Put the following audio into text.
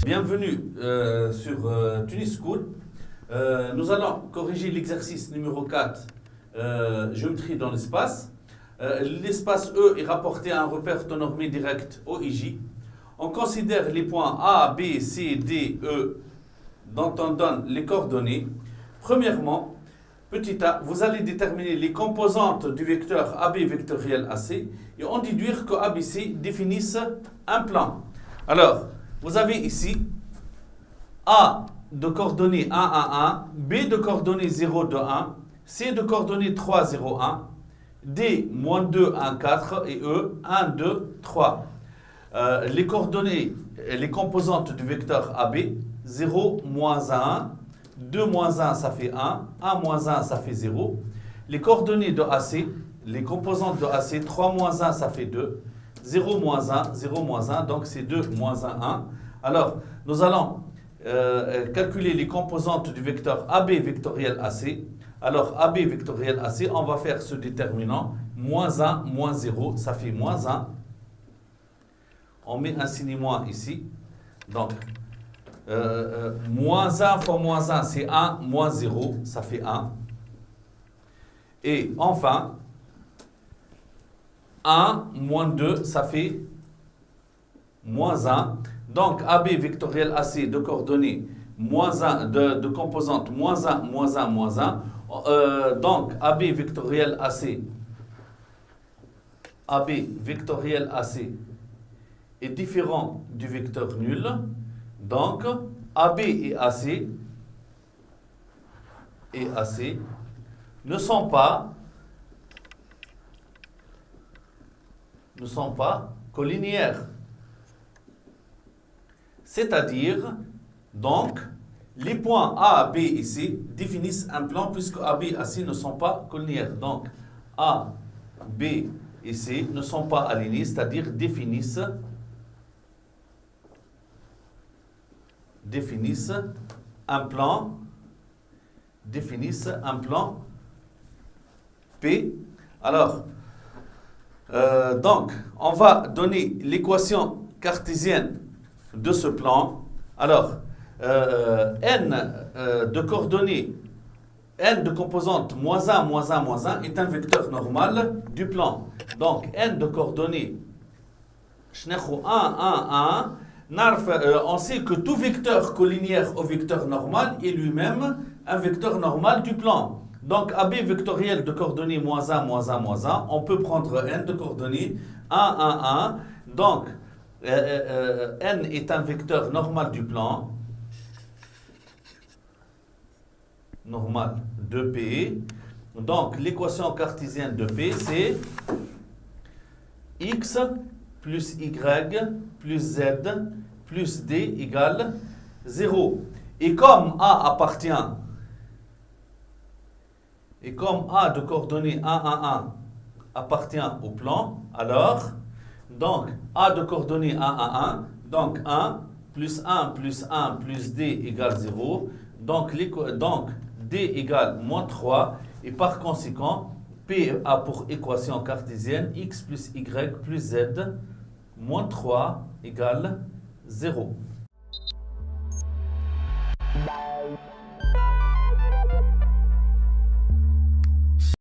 Bienvenue sur Tunis School. Nous allons corriger l'exercice numéro 4, géométrie dans l'espace. L'espace E est rapporté à un repère temps normé direct OIJ. On considère les points A, B, C, D, E dont on donne les coordonnées. Premièrement, petit a, vous allez déterminer les composantes du vecteur AB vectoriel AC et en déduire que ABC définissent un plan. Alors, vous avez ici A de coordonnées 1, 1, 1, B de coordonnées 0, 2, 1, C de coordonnées 3, 0, 1, D, moins 2, 1, 4 et E, 1, 2, 3. Les coordonnées, les composantes du vecteur AB, 0, moins 1, 2 moins 1, ça fait 1, 1 moins 1, ça fait 0. Les coordonnées de AC, les composantes de AC, 3 moins 1, ça fait 2. 0 moins 1, 0 moins 1, donc c'est 2 moins 1, 1. Alors, nous allons calculer les composantes du vecteur AB vectoriel AC. Alors, AB vectoriel AC, on va faire ce déterminant, moins 1, moins 0, ça fait moins 1. On met un signe moins ici. Donc, moins 1 fois moins 1, c'est 1, moins 0, ça fait 1. Et enfin, 1 moins 2, ça fait moins 1. Donc, AB vectoriel AC de coordonnées moins 1, de composantes moins 1, moins 1, moins 1. Donc, AB vectoriel AC est différent du vecteur nul. Donc, AB et AC ne sont pas collinéaires. C'est-à-dire, donc, les points A, B et C définissent un plan puisque AB et AC ne sont pas collinéaires. Donc, A, B et C ne sont pas alignés, c'est-à-dire définissent un plan P. Alors, donc, on va donner l'équation cartésienne de ce plan. Alors, n de coordonnées, n de composante moins 1, moins 1, moins 1 est un vecteur normal du plan. Donc, n de coordonnées 1, 1, 1, on sait que tout vecteur collinéaire au vecteur normal est lui-même un vecteur normal du plan. Donc, AB vectoriel de coordonnées moins 1, moins 1, moins 1, on peut prendre n de coordonnées 1, 1, 1. Donc, n est un vecteur normal du plan, normal de P. Donc, l'équation cartésienne de P, c'est x plus y plus z plus d égale 0. Et comme A de coordonnées 1, 1, 1 appartient au plan, alors, donc, A de coordonnées 1, 1, 1, donc 1 plus 1 plus 1 plus d égale 0, donc d égale moins 3, et par conséquent, P a pour équation cartésienne x plus y plus z moins 3 égale 0.